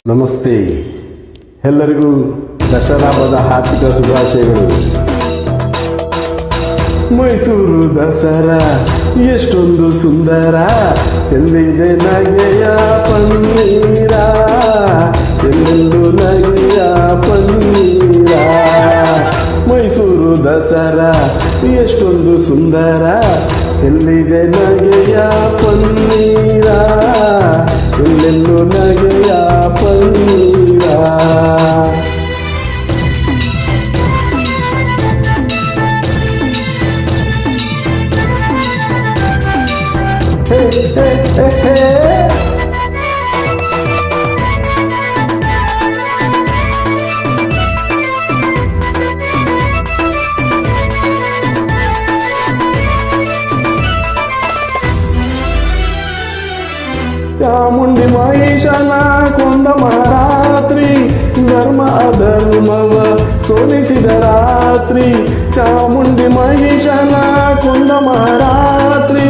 ನಮಸ್ತೆ, ಎಲ್ಲರಿಗೂ ದಸರಾ ಹಬ್ಬದ ಹಾರ್ದಿಕ ಶುಭಾಶಯಗಳು. ಮೈಸೂರು ದಸರಾ ಎಷ್ಟೊಂದು ಸುಂದರ, ಚೆಲ್ಲಿದೆ ನಗೆಯ ಪನ್ನೀರ, ಎಲ್ಲೆಲ್ಲೂ ನಗೆಯ ಪನ್ನೀರ. ಮೈಸೂರು ದಸರಾ ಎಷ್ಟೊಂದು ಸುಂದರ, ಚೆಲ್ಲಿದೆ ನಗೆಯ ಪನ್ನೀರ, ಎಲ್ಲೆಲ್ಲೂ ನಗೆಯ ಪನ್ನೀರ. Hey, hey, hey, hey. Chamundi ಮಹಿಷನ ಕೊಂದ ಮಹಾರಾತ್ರಿ, ಧರ್ಮ ಅಧರ್ಮವ ಸೋಲಿಸಿದ ರಾತ್ರಿ. ಚಾಮುಂಡಿ ಮಹಿಷನ ಕೊಂದ ಮಹಾರಾತ್ರಿ,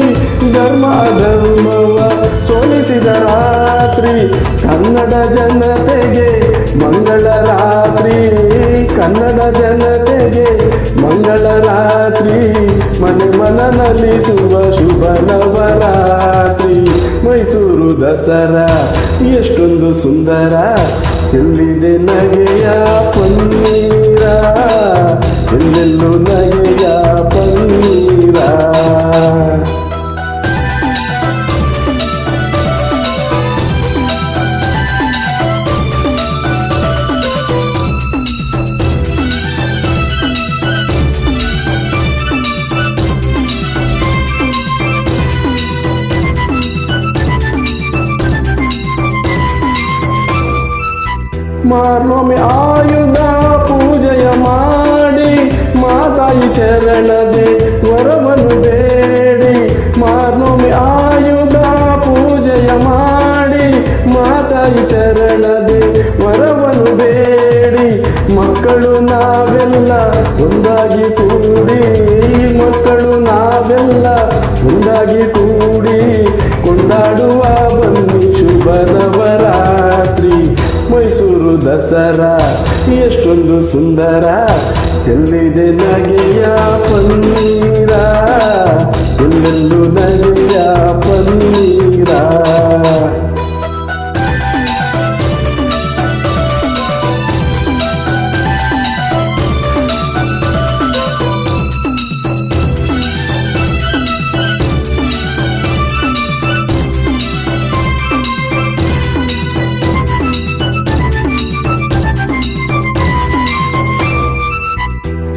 ಧರ್ಮ ಅಧರ್ಮವ ಸೋಲಿಸಿದ ರಾತ್ರಿ. ಕನ್ನಡ ಜನತೆಗೆ ಮಂಗಳ ರಾತ್ರಿ, ಕನ್ನಡ ಜನತೆಗೆ ಮಂಗಳ ರಾತ್ರಿ, ಮನೆ ಮನನಲ್ಲಿಸುವ ಶುಭ ನವರಾತ್ರಿ. ಮೈಸೂರು ದಸರಾ ಎಷ್ಟೊಂದು ಸುಂದರ, ಚೆಲ್ಲಿದೆ ನಗೆಯ ಪನ್ನೀರ, ಎಲ್ಲೆಲ್ಲೂ ನಗೆಯ ಪನ್ನೀರ. ಮಾರ್ನೊಮ್ಮೆ ಆಯುಧ ಪೂಜೆಯ ಮಾಡಿ, ಮಾತಾಯಿ ಚರಣದೆ ವರವನ್ನು ಬೇಡಿ. ಮಾರ್ನೊಮ್ಮೆ ಆಯುಧ ಪೂಜೆಯ ಮಾಡಿ, ಮಾತಾಯಿ ಚರಣದೆ ವರವನ್ನು ಬೇಡಿ. ಮಕ್ಕಳು ನಾವೆಲ್ಲ ಒಂದಾಗಿ ಕೂಡಿ, ಮಕ್ಕಳು ನಾವೆಲ್ಲ ಒಂದಾಗಿ ಕೂಡಿ, ಕೊಂಡಾಡುವ ಬನ್ನಿ ಶುಭ ನವರಾತ್ರಿ. ಮೈಸೂರು ದಸರಾ ಎಷ್ಟೊಂದು ಸುಂದರ, ಚೆಲ್ಲಿದೆ ನಗೆಯ ಪನ್ನೀರ, ಎಲ್ಲೆಲ್ಲೂ ನಗೆಯ ಪನ್ನೀರ.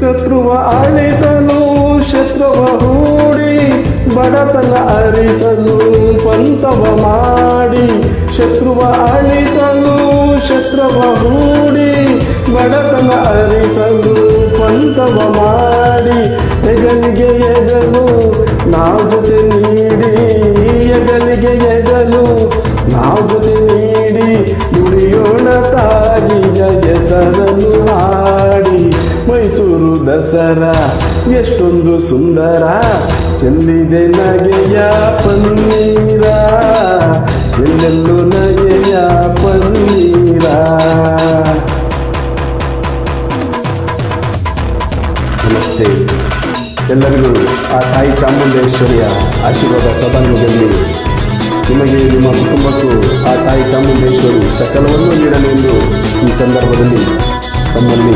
ಶತ್ರುವ ಅಳಿಸಲು ಶತ್ರುವ ಹೂಡಿ, ಬಡತನ ಅರಿಸಲು ಪಂಥವ ಮಾಡಿ. ಶತ್ರುವ ಅಳಿಸಲು ಶತ್ರುವ ಹೂಡಿ, ಬಡತನ ಅರಿಸಲು ಪಂಥವ ಮಾಡಿ. ಹೆಗಲಿಗೆ ಎಗಲು ನಾವು ಜೊತೆ ನೀಡಿ, ಹೆಗಲಿಗೆ ಎಗಲು ನಾವು ಜೊತೆ ನೀಡಿ, ದುಡಿಯೋಣ ತಾಯಿಯ ಹೆಸರನ್ನು ಹಾಡಿ. ಮೈಸೂರು ದಸರಾ ಎಷ್ಟೊಂದು ಸುಂದರ, ಚೆಲ್ಲಿದೆ ನಗೆಯ ಪನ್ನೀರ, ಎಲ್ಲೆಲ್ಲೂ ನಗೆಯ ಪನ್ನೀರ. ನಮಸ್ತೆ, ಎಲ್ಲರಿಗೂ ಆ ತಾಯಿ ಚಾಮುಂಡೇಶ್ವರಿಯ ಆಶೀರ್ವಾದ ಸದಾನುಗಲ್ಲಿ. ನಿಮಗೆ ನಿಮ್ಮ ಕುಟುಂಬಕ್ಕೂ ಆ ತಾಯಿ ಚಾಮುಂಡೇಶ್ವರಿ ಸಕಲವನ್ನು ನೀಡಲೆಂದು ಈ ಸಂದರ್ಭದಲ್ಲಿ ತಮ್ಮಲ್ಲಿ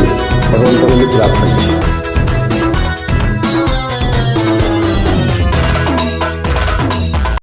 ಭಗವಂತನಲ್ಲಿ ಪ್ರಾರ್ಥನೆ.